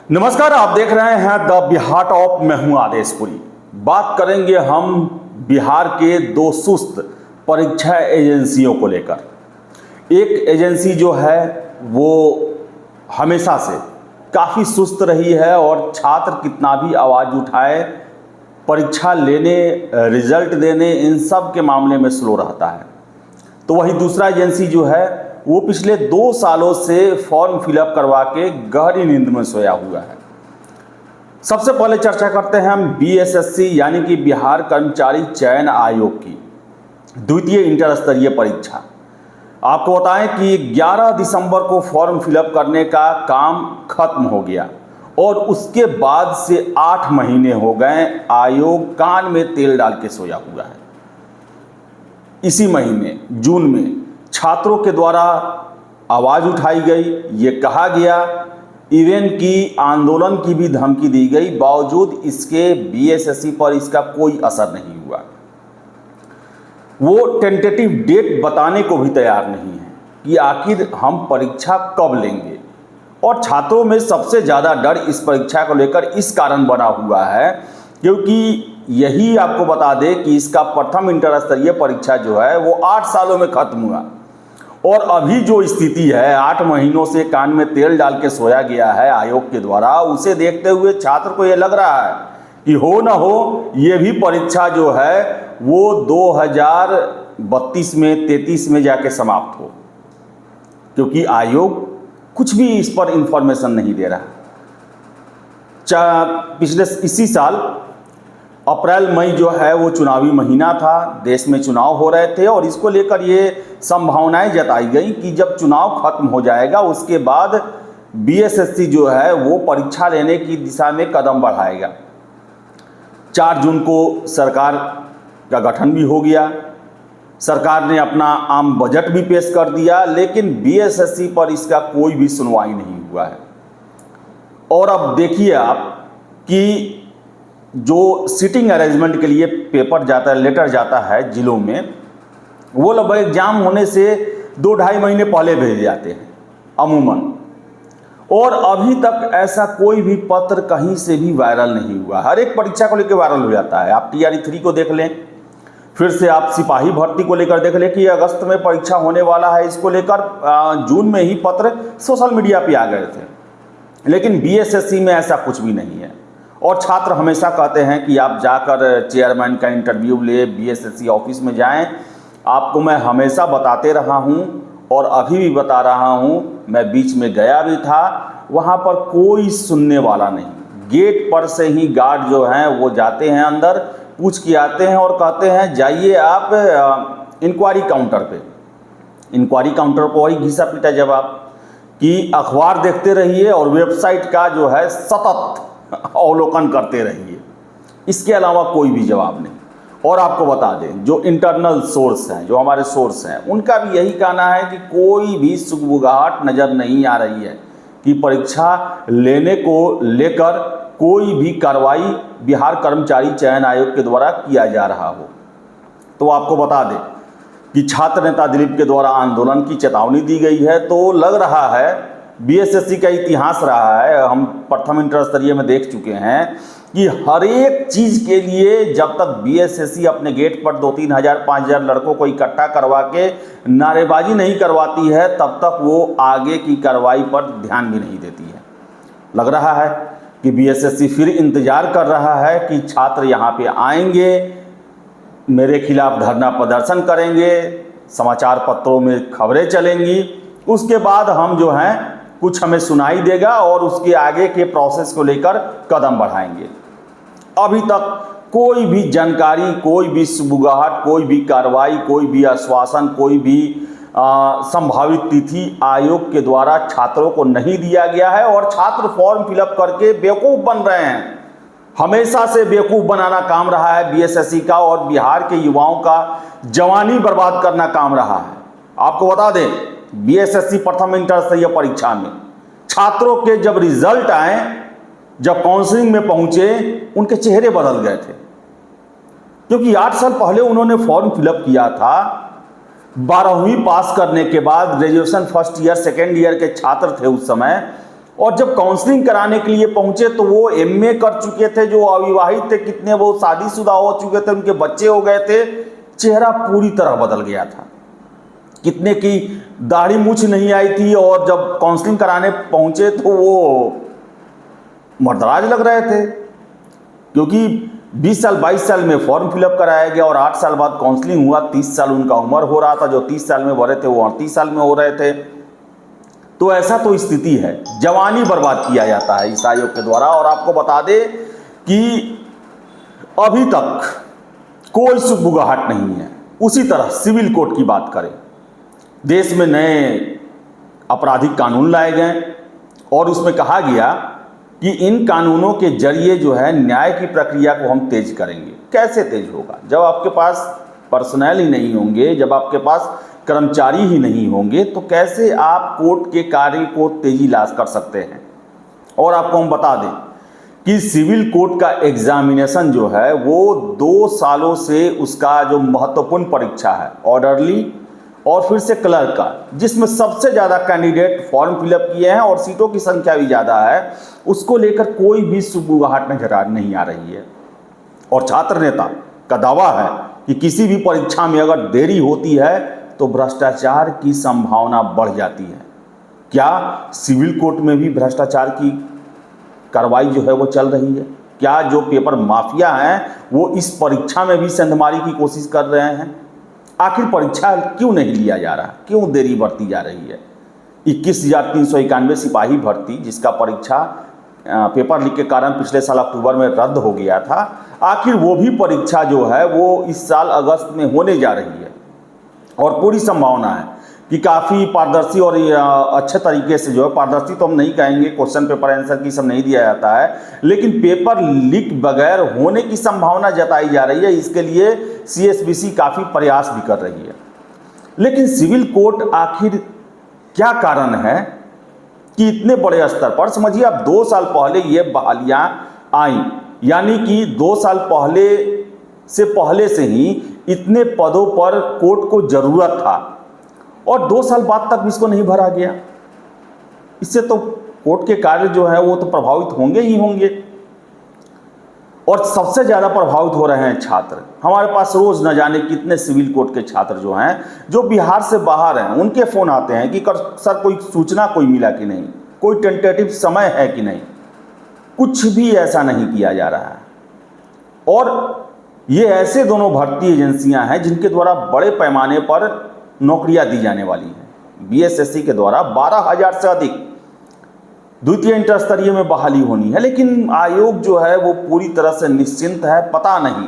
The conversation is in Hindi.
नमस्कार, आप देख रहे हैं द बिहार टॉप। मैं हूं आदेशपुरी। बात करेंगे हम बिहार के दो सुस्त परीक्षा एजेंसियों को लेकर। एक एजेंसी जो है वो हमेशा से काफ़ी सुस्त रही है और छात्र कितना भी आवाज़ उठाए, परीक्षा लेने, रिजल्ट देने, इन सब के मामले में स्लो रहता है। तो वही दूसरा एजेंसी जो है वो पिछले 2 सालों से फॉर्म फिलअप करवा के गहरी नींद में सोया हुआ है। सबसे पहले चर्चा करते हैं हम बीएसएससी यानी कि बिहार कर्मचारी चयन आयोग की द्वितीय इंटर स्तरीय परीक्षा। आपको बताएं कि 11 दिसंबर को फॉर्म फिलअप करने का काम खत्म हो गया और उसके बाद से 8 महीने हो गए आयोग कान में तेल डाल के सोया हुआ है। इसी महीने जून में छात्रों के द्वारा आवाज़ उठाई गई, ये कहा गया, इवन की आंदोलन की भी धमकी दी गई, बावजूद इसके बीएसएससी पर इसका कोई असर नहीं हुआ। वो टेंटेटिव डेट बताने को भी तैयार नहीं है कि आखिर हम परीक्षा कब लेंगे। और छात्रों में सबसे ज़्यादा डर इस परीक्षा को लेकर इस कारण बना हुआ है क्योंकि यही आपको बता दें कि इसका प्रथम इंटर स्तरीय परीक्षा जो है वो 8 सालों में खत्म हुआ और अभी जो स्थिति है 8 महीनों से कान में तेल डाल के सोया गया है आयोग के द्वारा, उसे देखते हुए छात्र को ये लग रहा है कि हो ना हो ये भी परीक्षा जो है वो 2032 में 33 में जाके समाप्त हो, क्योंकि आयोग कुछ भी इस पर इंफॉर्मेशन नहीं दे रहा। पिछले इसी साल अप्रैल मई जो है वो चुनावी महीना था, देश में चुनाव हो रहे थे और इसको लेकर ये संभावनाएं जताई गई कि जब चुनाव खत्म हो जाएगा उसके बाद बीएसएससी जो है वो परीक्षा लेने की दिशा में कदम बढ़ाएगा। 4 जून को सरकार का गठन भी हो गया, सरकार ने अपना आम बजट भी पेश कर दिया, लेकिन बीएसएससी पर इसका कोई भी सुनवाई नहीं हुआ है। और अब देखिए आप कि जो सीटिंग अरेंजमेंट के लिए पेपर जाता है, लेटर जाता है जिलों में, वो लगभग एग्जाम होने से 2-2.5 महीने पहले भेजे जाते हैं अमूमन। और अभी तक ऐसा कोई भी पत्र कहीं से भी वायरल नहीं हुआ। हर एक परीक्षा को लेकर वायरल हो जाता है। आप TRE 3 को देख लें, फिर से आप सिपाही भर्ती को लेकर देख लें कि अगस्त में परीक्षा होने वाला है, इसको लेकर जून में ही पत्र सोशल मीडिया पे आ गए थे। लेकिन बीएसएससी में ऐसा कुछ भी नहीं है। और छात्र हमेशा कहते हैं कि आप जाकर चेयरमैन का इंटरव्यू ले, बीएसएससी ऑफिस में जाएं। आपको मैं हमेशा बताते रहा हूं और अभी भी बता रहा हूं, मैं बीच में गया भी था, वहां पर कोई सुनने वाला नहीं। गेट पर से ही गार्ड जो हैं वो जाते हैं अंदर, पूछ के आते हैं और कहते हैं जाइए आप इंक्वायरी काउंटर पे। इंक्वायरी काउंटर पर वही घिसा पीटा जवाब कि अखबार देखते रहिए और वेबसाइट का जो है सतत अवलोकन करते रहिए। इसके अलावा कोई भी जवाब नहीं। और आपको बता दें, जो इंटरनल सोर्स हैं, जो हमारे सोर्स हैं, उनका भी यही कहना है कि कोई भी सुगबुगाहट नज़र नहीं आ रही है कि परीक्षा लेने को लेकर कोई भी कार्रवाई बिहार कर्मचारी चयन आयोग के द्वारा किया जा रहा हो। तो आपको बता दें कि छात्र नेता दिलीप के द्वारा आंदोलन की चेतावनी दी गई है। तो लग रहा है, बीएसएससी का इतिहास रहा है, हम प्रथम इंटर स्तरीय में देख चुके हैं कि हर एक चीज़ के लिए जब तक बीएसएससी अपने गेट पर 2-3 हज़ार 5,000 लड़कों को इकट्ठा करवा के नारेबाजी नहीं करवाती है, तब तक वो आगे की कार्रवाई पर ध्यान भी नहीं देती है। लग रहा है कि बीएसएससी फिर इंतजार कर रहा है कि छात्र यहाँ पे आएंगे, मेरे खिलाफ धरना प्रदर्शन करेंगे, समाचार पत्रों में खबरें चलेंगी, उसके बाद हम जो हैं कुछ हमें सुनाई देगा और उसके आगे के प्रोसेस को लेकर कदम बढ़ाएंगे। अभी तक कोई भी जानकारी, कोई भी सुबुगाहट, कोई भी कार्रवाई, कोई भी आश्वासन, कोई भी संभावित तिथि आयोग के द्वारा छात्रों को नहीं दिया गया है और छात्र फॉर्म फिलअप करके बेवकूफ़ बन रहे हैं। हमेशा से बेवकूफ़ बनाना काम रहा है बीएसएससी का और बिहार के युवाओं का जवानी बर्बाद करना काम रहा है। आपको बता दें, बीएसएससी प्रथम इंटर स्तरीय परीक्षा में छात्रों के जब रिजल्ट आए, जब काउंसलिंग में पहुंचे, उनके चेहरे बदल गए थे, क्योंकि 8 साल पहले उन्होंने फॉर्म फिलअप किया था। 12वीं पास करने के बाद graduation first year second year के छात्र थे उस समय, और जब काउंसलिंग कराने के लिए पहुंचे तो वो एमए कर चुके थे, जो अविवाहित थे, कितने वो शादीशुदा हो चुके थे, उनके बच्चे हो गए थे, चेहरा पूरी तरह बदल गया था। कितने की दाढ़ी मूछ नहीं आई थी और जब काउंसलिंग कराने पहुंचे तो वो मर्दराज लग रहे थे, क्योंकि 20 साल 22 साल में फॉर्म फिलअप कराया गया और 8 साल बाद काउंसलिंग हुआ। 30 साल उनका उम्र हो रहा था, जो 30 साल में भरे थे वो 38 साल में हो रहे थे। तो ऐसा तो स्थिति है, जवानी बर्बाद किया जाता है इस आयोग के द्वारा। और आपको बता दें कि अभी तक कोई सुगबुगाहट नहीं है। उसी तरह सिविल कोड की बात करें, देश में नए आपराधिक कानून लाए गए और उसमें कहा गया कि इन कानूनों के जरिए जो है न्याय की प्रक्रिया को हम तेज करेंगे। कैसे तेज होगा? जब आपके पास पर्सनल ही नहीं होंगे, जब आपके पास कर्मचारी ही नहीं होंगे, तो कैसे आप कोर्ट के कार्य को तेजी ला कर सकते हैं। और आपको हम बता दें कि सिविल कोर्ट का एग्जामिनेशन जो है वो 2 सालों से उसका जो महत्वपूर्ण परीक्षा है, ऑर्डरली और फिर से क्लर्क का, जिसमें सबसे ज़्यादा कैंडिडेट फॉर्म फिलअप किए हैं और सीटों की संख्या भी ज़्यादा है, उसको लेकर कोई भी सुगबुगाहट नजर नहीं आ रही है। और छात्र नेता का दावा है कि किसी भी परीक्षा में अगर देरी होती है तो भ्रष्टाचार की संभावना बढ़ जाती है। क्या सिविल कोर्ट में भी भ्रष्टाचार की कार्रवाई जो है वो चल रही है? क्या जो पेपर माफिया हैं वो इस परीक्षा में भी सेंधमारी की कोशिश कर रहे हैं? आखिर परीक्षा क्यों नहीं लिया जा रहा? क्यों देरी बढ़ती जा रही है? 21,391 सिपाही भर्ती, जिसका परीक्षा पेपर लीक के कारण पिछले साल अक्टूबर में रद्द हो गया था, आखिर वो भी परीक्षा जो है वो इस साल अगस्त में होने जा रही है। और पूरी संभावना है कि काफ़ी पारदर्शी और अच्छे तरीके से जो है, पारदर्शी तो हम नहीं कहेंगे, क्वेश्चन पेपर आंसर की सब नहीं दिया जाता है, लेकिन पेपर लीक बगैर होने की संभावना जताई जा रही है। इसके लिए CSBC काफ़ी प्रयास भी कर रही है। लेकिन सिविल कोर्ट आखिर क्या कारण है कि इतने बड़े स्तर पर, समझिए आप 2 साल पहले ये बहालियाँ आई, यानी कि 2 साल पहले से ही इतने पदों पर कोर्ट को जरूरत था और 2 साल बाद तक इसको नहीं भरा गया। इससे तो कोर्ट के कार्य जो है वो तो प्रभावित होंगे ही होंगे। और सबसे ज़्यादा प्रभावित हो रहे हैं छात्र। हमारे पास रोज़ न जाने कितने सिविल कोर्ट के छात्र जो हैं, जो बिहार से बाहर हैं, उनके फ़ोन आते हैं कि सर कोई सूचना कोई मिला कि नहीं, कोई टेंटेटिव समय है कि नहीं। कुछ भी ऐसा नहीं किया जा रहा है। और ये ऐसे दोनों भर्ती एजेंसियां हैं जिनके द्वारा बड़े पैमाने पर नौकरियां दी जाने वाली हैं। BSSC के द्वारा 12,000 से अधिक द्वितीय इंटर स्तरीय में बहाली होनी है, लेकिन आयोग जो है वो पूरी तरह से निश्चिंत है। पता नहीं